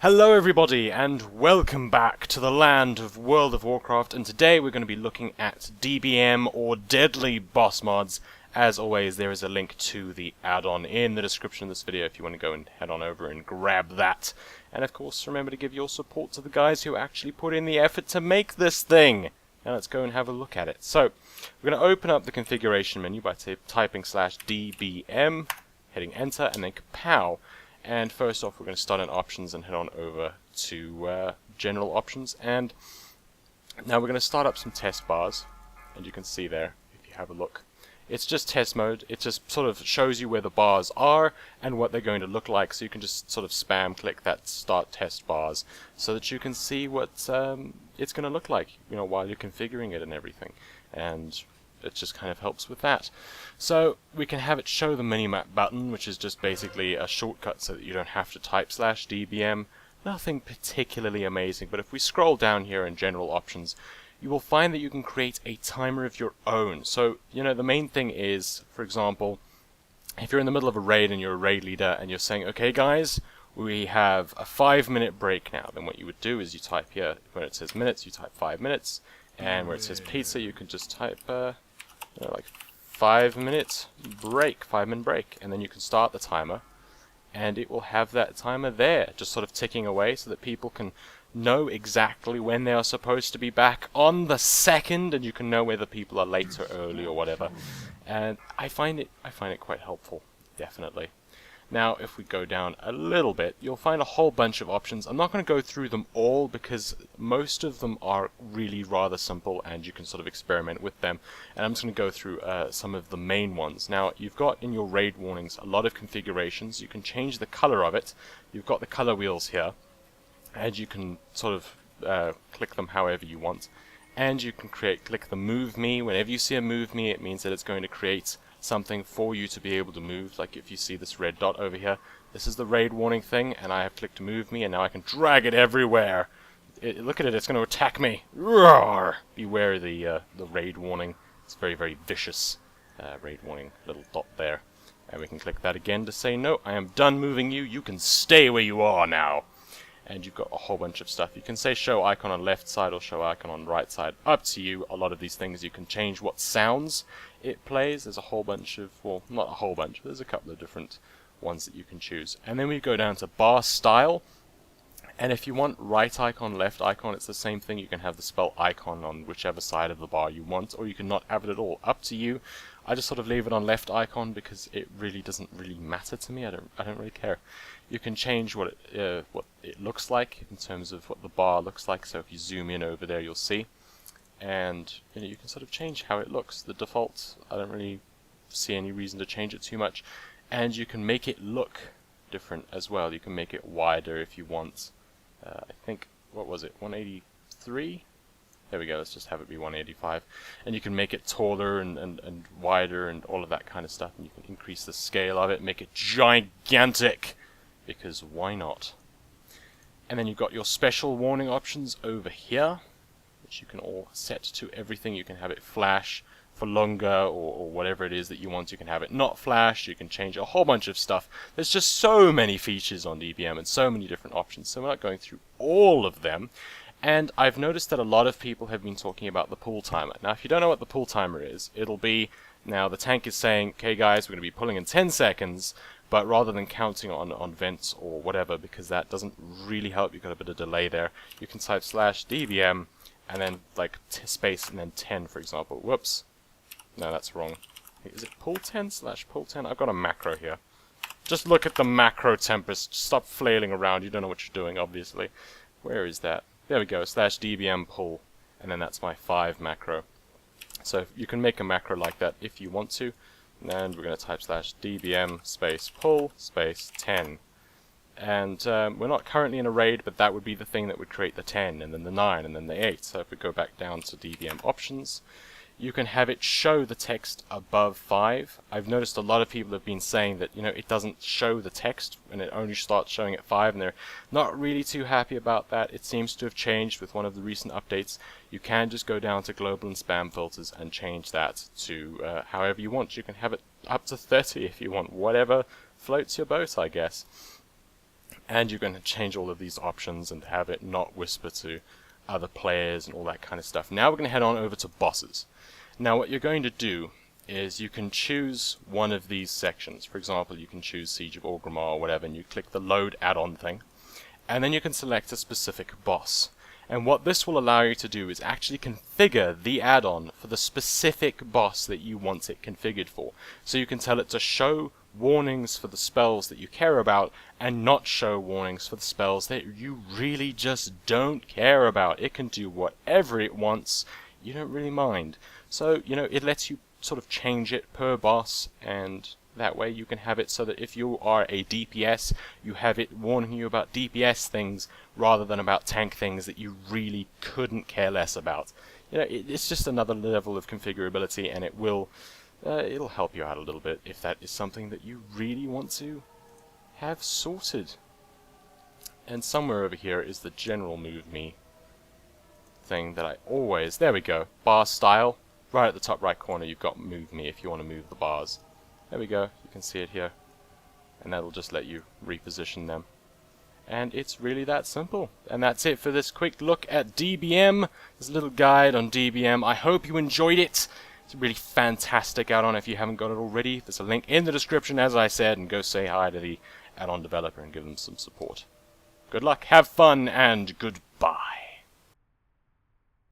Hello everybody and welcome back to the land of World of Warcraft, and today we're going to be looking at DBM or Deadly Boss Mods. As always, there is a link to the add-on in the description of this video if you want to go and head on over and grab that. And of course, remember to give your support to the guys who actually put in the effort to make this thing. Now let's go and have a look at it. So, we're going to open up the configuration menu by typing /DBM, hitting enter, and then kapow. And first off, we're going to start in options and head on over to general options. And now we're going to start up some test bars, and you can see there, if you have a look. It's just test mode. It just sort of shows you where the bars are and what they're going to look like, so you can just sort of spam click that start test bars so that you can see what it's going to look like, you know, while you're configuring it and everything. And it just kind of helps with that. So we can have it show the Minimap button, which is just basically a shortcut so that you don't have to type /DBM. Nothing particularly amazing, but if we scroll down here in general options, you will find that you can create a timer of your own. So, you know, the main thing is, for example, if you're in the middle of a raid and you're a raid leader and you're saying, okay guys, we have a 5-minute break now, then what you would do is you type here, where it says minutes, you type 5 minutes, and where it says pizza, you can just type like 5-minute break, 5-minute break, and then you can start the timer, and it will have that timer there, just sort of ticking away, so that people can know exactly when they are supposed to be back on the second, and you can know whether people are late or early or whatever. And I find it quite helpful, definitely. Now, if we go down a little bit, you'll find a whole bunch of options. I'm not going to go through them all because most of them are really rather simple and you can sort of experiment with them. And I'm just going to go through some of the main ones. Now, you've got in your raid warnings a lot of configurations. You can change the color of it. You've got the color wheels here, and you can sort of click them however you want. And you can click the Move Me. Whenever you see a Move Me, it means that it's going to create something for you to be able to move. Like if you see this red dot over here, this is the raid warning thing, and I have clicked Move Me, and now I can drag it everywhere. Look at it, it's going to attack me. Roar! Beware the raid warning. It's very, very vicious raid warning little dot there. And we can click that again to say, no, I am done moving you. You can stay where you are now. And you've got a whole bunch of stuff. You can say show icon on left side or show icon on right side. Up to you. A lot of these things you can change what sounds it plays. There's a whole bunch of, well, not a whole bunch, but there's a couple of different ones that you can choose. And then we go down to bar style. And if you want right icon, left icon, it's the same thing. You can have the spell icon on whichever side of the bar you want, or you can not have it at all. Up to you. I just sort of leave it on left icon because it really doesn't really matter to me. I don't really care. You can change what it looks like in terms of what the bar looks like. So if you zoom in over there, you'll see, and you know, you can sort of change how it looks. The default, I don't really see any reason to change it too much, and you can make it look different as well. You can make it wider if you want. I think, what was it, 183? There we go, let's just have it be 185. And you can make it taller and wider and all of that kind of stuff. And you can increase the scale of it, make it gigantic, because why not? And then you've got your special warning options over here, which you can all set to everything. You can have it flash for longer or whatever it is that you want. You can have it not flash, you can change a whole bunch of stuff. There's just so many features on DBM and so many different options, so we're not going through all of them. And I've noticed that a lot of people have been talking about the pull timer. Now, if you don't know what the pull timer is, it'll be, now the tank is saying, okay guys, we're going to be pulling in 10 seconds, but rather than counting on vents or whatever, because that doesn't really help, you've got a bit of delay there, you can type /DBM, and then like space, and then 10, for example. Whoops. No, that's wrong. Is it pull 10 /pull 10? I've got a macro here. Just look at the macro, Tempest. Stop flailing around. You don't know what you're doing, obviously. Where is that? There we go, /DBM pull, and then that's my 5 macro. So you can make a macro like that if you want to, and we're going to type /DBM space pull space 10. And we're not currently in a raid, but that would be the thing that would create the 10, and then the 9, and then the 8. So if we go back down to DBM options, you can have it show the text above 5. I've noticed a lot of people have been saying that, you know, it doesn't show the text and it only starts showing at 5, and they're not really too happy about that. It seems to have changed with one of the recent updates. You can just go down to global and spam filters and change that to however you want. You can have it up to 30 if you want, whatever floats your boat, I guess. And you're going to change all of these options and have it not whisper to other players and all that kind of stuff. Now we're going to head on over to bosses. Now what you're going to do is you can choose one of these sections. For example, you can choose Siege of Orgrimmar or whatever, and you click the load add-on thing, and then you can select a specific boss. And what this will allow you to do is actually configure the add-on for the specific boss that you want it configured for. So you can tell it to show warnings for the spells that you care about and not show warnings for the spells that you really just don't care about. It can do whatever it wants. You don't really mind. So, you know, it lets you sort of change it per boss, and that way you can have it so that if you are a DPS, you have it warning you about DPS things rather than about tank things that you really couldn't care less about. You know, it's just another level of configurability, and it will it'll help you out a little bit if that is something that you really want to have sorted. And somewhere over here is the general move me thing that I always... There we go. Bar style. Right at the top right corner you've got move me if you want to move the bars. There we go. You can see it here. And that'll just let you reposition them. And it's really that simple. And that's it for this quick look at DBM. This little guide on DBM. I hope you enjoyed it. It's a really fantastic add-on if you haven't got it already. There's a link in the description, as I said, and go say hi to the add-on developer and give them some support. Good luck, have fun, and goodbye.